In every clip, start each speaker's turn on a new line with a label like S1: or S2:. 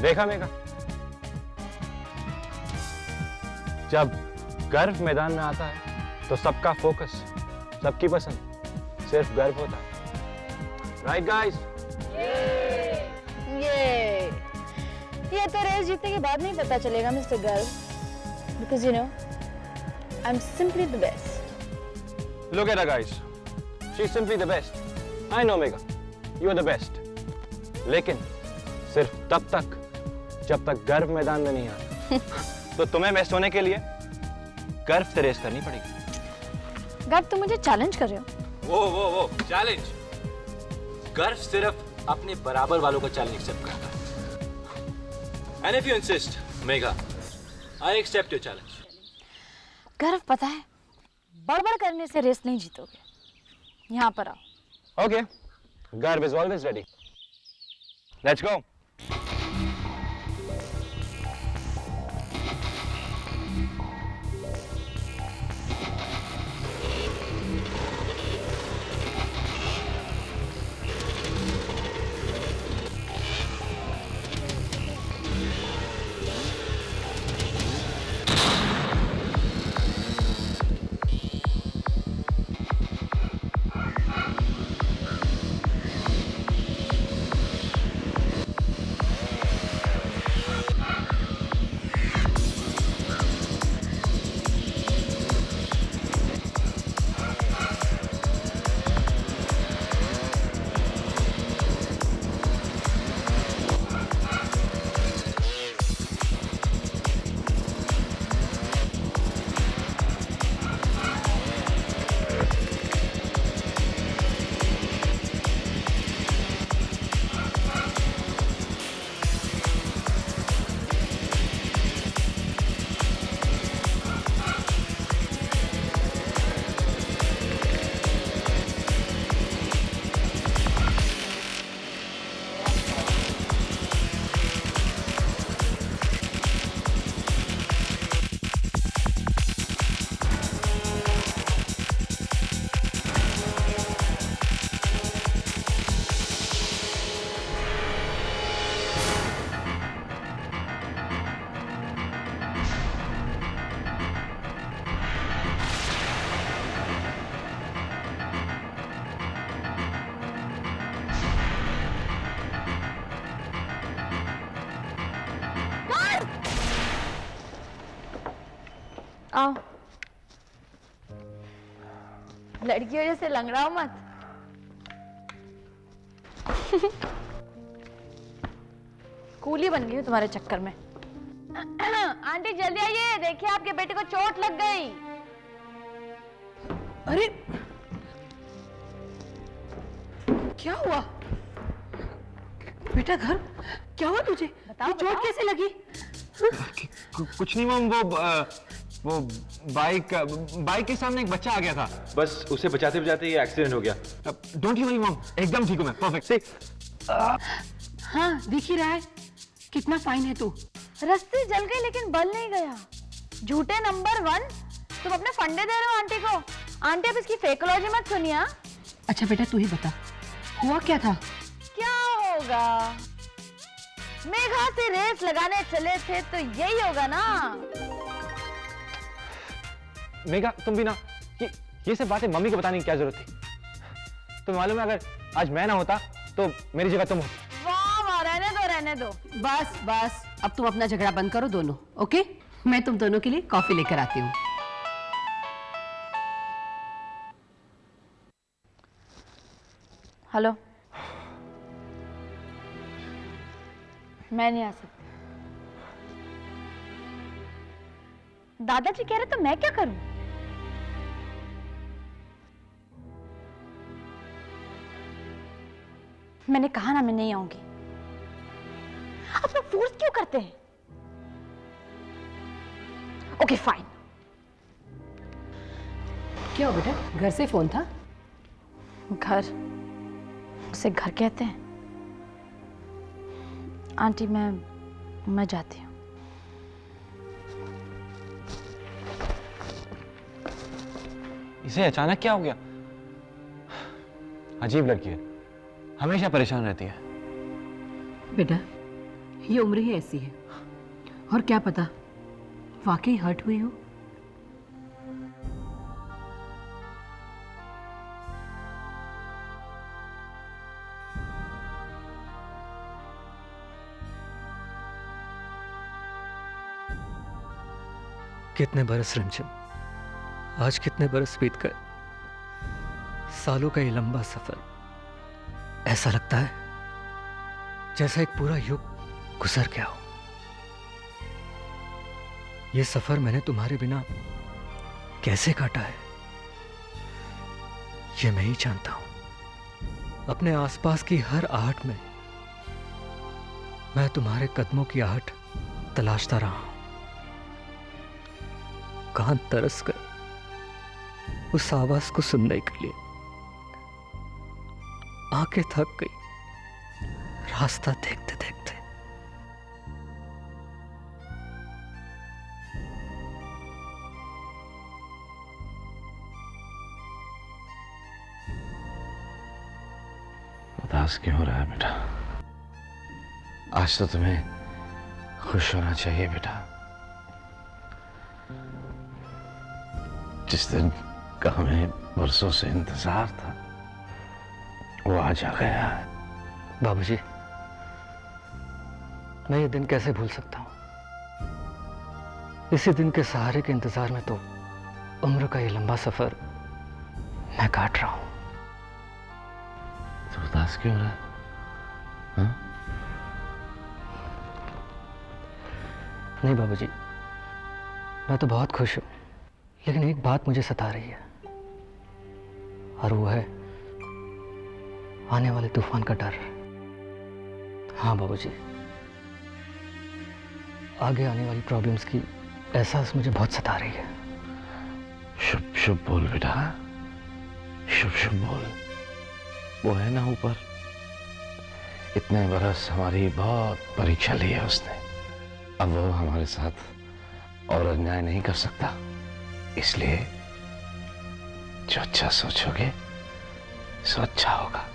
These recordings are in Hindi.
S1: देखा मेघा, जब गर्व मैदान में आता है तो सबका फोकस, सबकी पसंद सिर्फ गर्व होता है। Right guys?
S2: ये तो रेस जीतने के बाद नहीं पता चलेगा मिस्टर गर्व, because you know I am simply the best.
S1: Look at her guys, she's simply the best. I know Megha, you're the best. लेकिन सिर्फ तब तक जब तक गर्व मैदान में नहीं आता। तो तुम्हें बेस्ट होने के लिए गर्व से रेस करनी पड़ेगी।
S2: गर्व, तुम मुझे चैलेंज कर रहे हो?
S3: वो चैलेंज? गर्व सिर्फ अपने बराबर वालों का चैलेंज एक्सेप्ट करता है। And if you insist, Megha, I accept your challenge.
S2: गर्व, पता है बड़बड़ करने से रेस नहीं जीतोगे। यहाँ पर आओ।
S1: Okay, गर्व is always ready. Let's go.
S2: आओ, लड़कियों जैसे लंगड़ाओ मत। कूली बन गई हूँ तुम्हारे चक्कर में। आंटी जल्दी आइए, देखिए आपके बेटे को चोट लग गई।
S4: अरे क्या हुआ बेटा? घर क्या हुआ तुझे?
S2: बताओ,
S4: चोट कैसे लगी?
S1: कुछ नहीं मम, वो बाइक के सामने एक बच्चा आ गया था,
S3: बस उसे बचाते बचाते ये एक्सीडेंट हो गया।
S1: डोंट यू वरी मम, एकदम ठीक हूँ मैं, परफेक्ट। से
S4: हाँ, दिख ही रहा है। कितना फाइन है तू?
S2: रस्सी जल गई लेकिन बल नहीं गया। झूठे नंबर 1, तुम अपने फंडे दे रहे हो आंटी को। आंटी अब इसकी फेकोलॉजी मत सुनिए।
S4: अच्छा बेटा तू ही बता, हुआ क्या था?
S2: क्या होगा, मेघा से रेस लगाने चले थे तो यही होगा ना।
S1: मेघा तुम भी ना, ये सब बातें मम्मी को बताने की क्या जरूरत थी? तुम्हें मालूम है अगर आज मैं ना होता तो मेरी जगह तुम होती।
S2: वाह, रहने दो।
S4: बस अब तुम अपना झगड़ा बंद करो दोनों, ओके? मैं तुम दोनों के लिए कॉफी लेकर आती हूँ।
S2: हेलो, मैं नहीं आ सकती। दादाजी कह रहे तो मैं क्या करूं? मैंने कहा ना मैं नहीं आऊंगी। अब तो फोर्स क्यों करते हैं? Okay fine.
S4: क्या हो बेटा, घर से फोन था?
S2: घर, उसे घर कहते हैं? आंटी मैं जाती हूँ।
S1: इसे अचानक क्या हो गया? अजीब लड़की है, हमेशा परेशान रहती है।
S4: बेटा, ये उम्र ही ऐसी है, और क्या पता वाकई हर्ट हुई हो।
S5: कितने बरस रंजन, आज कितने बरस बीत गए। सालों का ये लंबा सफर, ऐसा लगता है जैसा एक पूरा युग गुजर गया हो। ये सफर मैंने तुम्हारे बिना कैसे काटा है, ये मैं ही जानता हूं। अपने आसपास की हर आहट में मैं तुम्हारे कदमों की आहट तलाशता रहा हूं। कान तरस गए उस आवाज को सुनने के लिए, आंखें थक गई रास्ता देखते देखते।
S1: उदास क्यों हो रहा है बेटा? आज तो तुम्हें खुश होना चाहिए बेटा। जिस दिन का हमें बरसों से इंतजार था, वो आज आ गया है।
S5: बाबूजी, मैं ये दिन कैसे भूल सकता हूं? इसी दिन के सहारे के इंतजार में तो उम्र का ये लंबा सफर मैं काट रहा हूं।
S1: तो उदास क्यों हो रहा है? हाँ?
S5: नहीं बाबूजी, मैं तो बहुत खुश हूं, लेकिन एक बात मुझे सता रही है, और वो है आने वाले तूफान का डर। हाँ बाबूजी, आगे आने वाली प्रॉब्लम्स की एहसास मुझे बहुत सता रही है।
S1: शुभ शुभ बोल बेटा, शुभ शुभ बोल। वो है ना ऊपर, इतने बरस हमारी बहुत परीक्षा ली है उसने। अब वो हमारे साथ और अन्याय नहीं कर सकता, इसलिए जो अच्छा सोचोगे सो अच्छा होगा।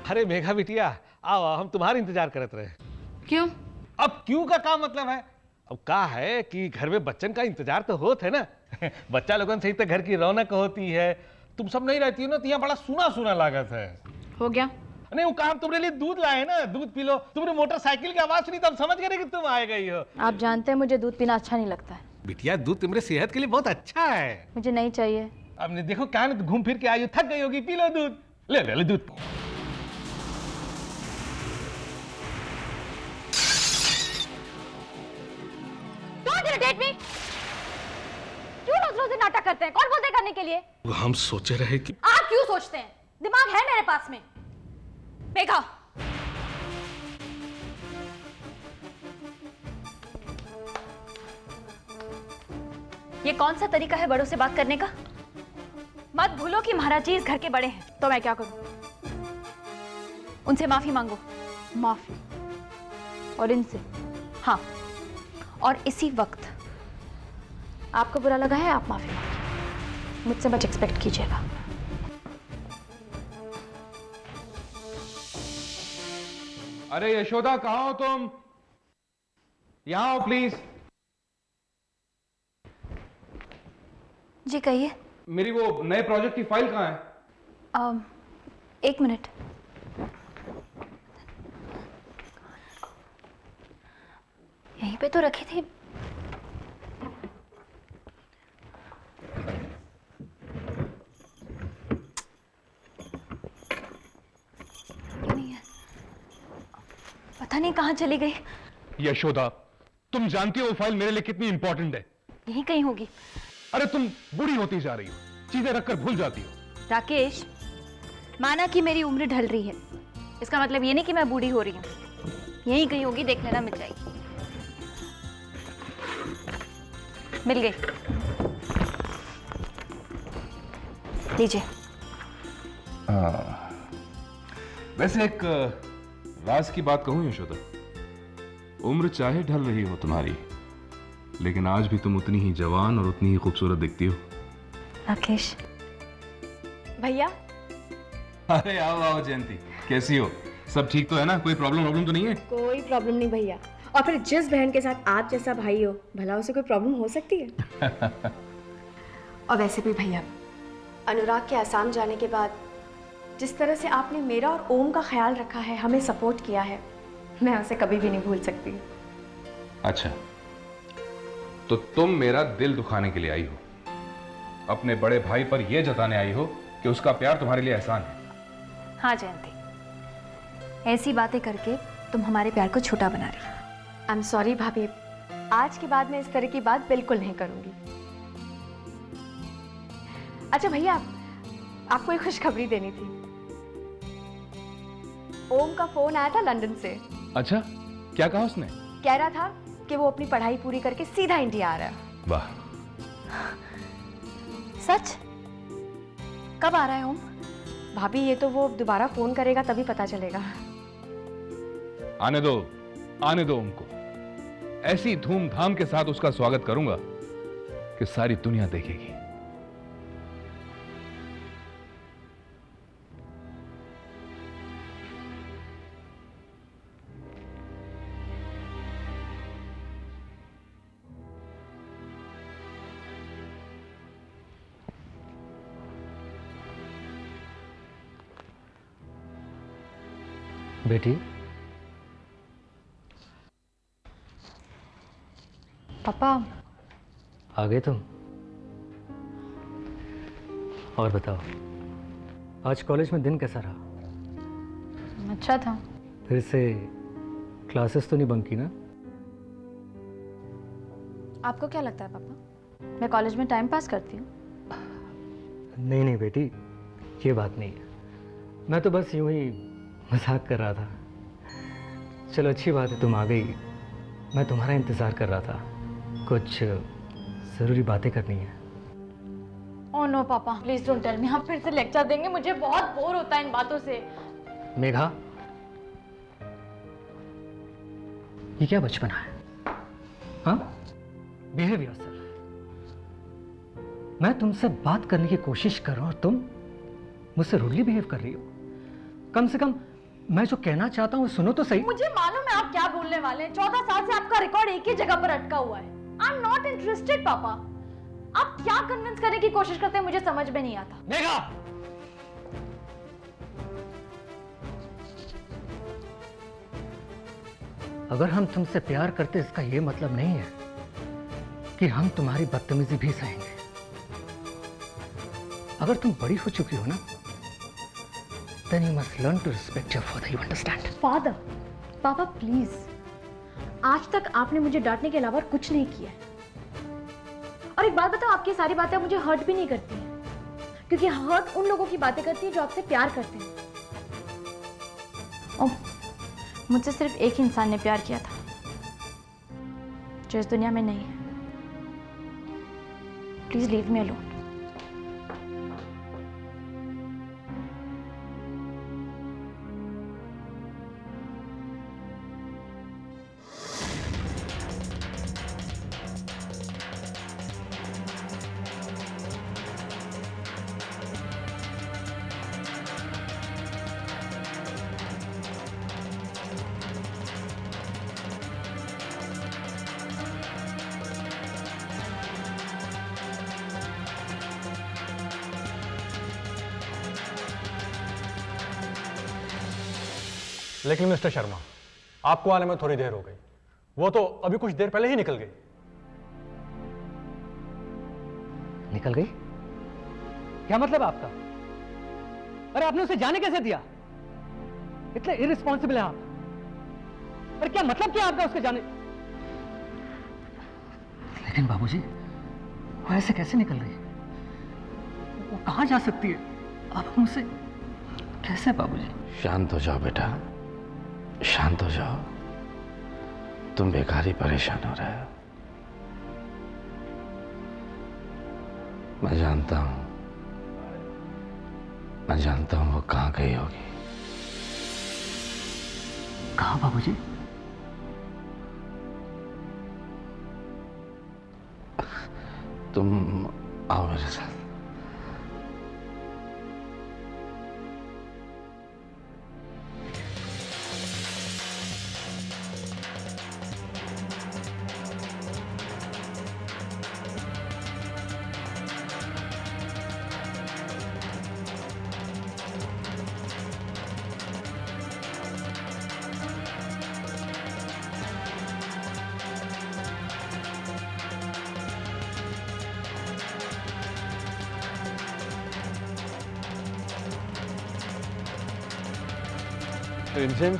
S6: अरे मेघा बिटिया, आओ आओ, हम तुम्हारा इंतजार करते रहे।
S2: क्यों?
S6: अब क्यों का क्या मतलब है? अब का है कि घर में बच्चन का इंतजार तो होत है ना। बच्चा लोगन से ही तो घर की रौनक होती है। तुम सब नहीं रहती हो ना, तो यहाँ बड़ा सुना सुना लागत है।
S2: हो गया?
S6: नहीं, वो काम तुम्हारे लिए दूध लाए ना, दूध पी लो। तुमने मोटरसाइकिल की आवाज सुनी तो हम समझ गए कि तुम आए गई हो।
S2: आप जानते हैं मुझे दूध पीना अच्छा नहीं लगता है।
S6: बिटिया, दूध तुम्हारे सेहत के लिए बहुत अच्छा है।
S2: मुझे नहीं चाहिए।
S6: अब नहीं, देखो क्या ना, घूम फिर के आई हो, थक गई होगी, पी लो दूध। ले दूध।
S2: क्यों रोज-रोज नाटक करते हैं? कौन बोलते करने के लिए?
S6: हम सोचे रहे कि
S2: आप क्यों सोचते हैं? दिमाग है मेरे पास में। मेघा, ये कौन सा तरीका है बड़ों से बात करने का? मत भूलो कि महाराज जी इस घर के बड़े हैं। तो मैं क्या करूं? उनसे माफी मांगो। माफी? और इनसे? हाँ, और इसी वक्त आपको बुरा लगा है, आप माफी मांगिए। मुझसे मत एक्सपेक्ट कीजिएगा।
S6: अरे यशोदा, कहाँ हो तुम? यहाँ आओ प्लीज।
S2: जी कहिए।
S6: मेरी वो नए प्रोजेक्ट की फाइल कहाँ है?
S2: एक मिनट। यहीं पे तो रखी थी। नहीं है। पता नहीं कहाँ चली गई।
S6: यशोदा, तुम जानती हो वो फाइल मेरे लिए कितनी इंपॉर्टेंट है।
S2: यहीं कहीं होगी।
S6: अरे तुम बूढ़ी होती जा रही हो, चीजें रखकर भूल जाती हो।
S2: राकेश, माना कि मेरी उम्र ढल रही है, इसका मतलब ये नहीं कि मैं बूढ़ी हो रही हूँ। यहीं कहीं होगी, देख लेना, मिल जाएगी। मिल गई। लीजिए।
S7: वैसे एक राज की बात कहूं यशोदा, उम्र चाहे ढल रही हो तुम्हारी, लेकिन आज भी तुम उतनी ही जवान और उतनी ही खूबसूरत दिखती हो।
S2: राकेश
S8: भैया।
S7: अरे आओ आओ जयंती, कैसी हो? सब ठीक तो है ना? कोई प्रॉब्लम तो नहीं है?
S8: कोई प्रॉब्लम नहीं भैया। और फिर जिस बहन के साथ आप जैसा भाई हो, भला उसे कोई प्रॉब्लम हो सकती है? और वैसे भी भैया, अनुराग के आसाम जाने के बाद जिस तरह से आपने मेरा और ओम का ख्याल रखा है, हमें सपोर्ट किया है, मैं उसे कभी भी नहीं भूल सकती।
S7: अच्छा, तो तुम मेरा दिल दुखाने के लिए आई हो, अपने बड़े भाई पर यह जताने आई हो कि उसका प्यार तुम्हारे लिए एहसान है।
S2: हाँ जयंती, ऐसी बातें करके तुम हमारे प्यार को छोटा बना रही हो।
S8: आई एम सॉरी भाभी, आज के बाद मैं इस तरह की बात बिल्कुल नहीं करूंगी। अच्छा भैया, आपको एक खुशखबरी देनी थी। ओम का फोन आया था लंदन से।
S7: अच्छा, क्या कहा उसने?
S8: कह रहा था कि वो अपनी पढ़ाई पूरी करके सीधा इंडिया आ रहा है।
S7: वाह।
S2: सच? कब आ रहा है ओम?
S8: भाभी ये तो वो दोबारा फोन करेगा तभी पता चलेगा।
S7: आने दो उनको। ऐसी धूमधाम के साथ उसका स्वागत करूंगा कि सारी दुनिया देखेगी।
S5: बेटी,
S2: पापा।
S5: आ गए तुम? और बताओ, आज कॉलेज में दिन कैसा रहा?
S2: अच्छा था।
S5: फिर से क्लासेस तो नहीं बंक की ना?
S2: आपको क्या लगता है पापा, मैं कॉलेज में टाइम पास करती हूँ?
S5: नहीं बेटी, ये बात नहीं है। मैं तो बस यूं ही मजाक कर रहा था। चलो अच्छी बात है तुम आ गई। मैं तुम्हारा इंतज़ार कर रहा था, कुछ ज़रूरी बातें करनी है।
S2: ओह नो पापा, प्लीज डोंट टेल मी। आप फिर से लेक्चर देंगे, मुझे बहुत बोर होता है इन बातों से।
S5: मेघा, ये क्या बचपना है? हाँ, बिहेव योरसेल्फ। मैं तुमसे बात करने की कोशिश कर रहा हूं और तुम मुझसे रूडली बिहेव कर रही हो। कम से कम मैं जो कहना चाहता हूँ सुनो तो सही।
S2: मुझे मालूम है आप क्या बोलने वाले हैं। 14 साल से आपका रिकॉर्ड एक ही जगह पर अटका हुआ है। आई एम नॉट इंटरेस्टेड पापा। आप क्या कन्विंस करने की कोशिश करते हैं मुझे समझ में नहीं आता।
S5: मेघा, अगर हम तुमसे प्यार करते इसका यह मतलब नहीं है कि हम तुम्हारी बदतमीजी भी सहेंगे। अगर तुम बड़ी हो चुकी हो ना, then you must learn to respect your father, you understand?
S8: Father, पापा प्लीज, आज तक आपने मुझे डांटने के अलावा कुछ नहीं किया है। और एक बात बताओ, आपकी सारी बातें मुझे हर्ट भी नहीं करती हैं, क्योंकि हर्ट उन लोगों की बातें करती है जो आपसे प्यार करते हैं।
S2: ओह, मुझसे सिर्फ एक ही इंसान ने प्यार किया था जो इस दुनिया में नहीं है। Please leave me alone.
S1: लेकिन मिस्टर शर्मा, आपको आने में थोड़ी देर हो गई। वो तो अभी कुछ देर पहले ही निकल गई।
S5: निकल गई? क्या मतलब आपका? अरे आपने उसे जाने कैसे दिया? इतने इररिस्पॉन्सिबल हैं आप। अरे क्या मतलब क्या आपका उसके जाने? लेकिन बाबूजी, वो ऐसे कैसे निकल रही है? वो कहां जा सकती है? आप मुझसे कैसे बाबूजी?
S9: शांत हो जाओ बेटा, शांत हो जाओ। तुम बेकार ही परेशान हो रहे हो। मैं जानता हूं वो कहां गई होगी।
S5: कहां बाबूजी?
S9: तुम आओ मेरे साथ।
S1: रिमझिम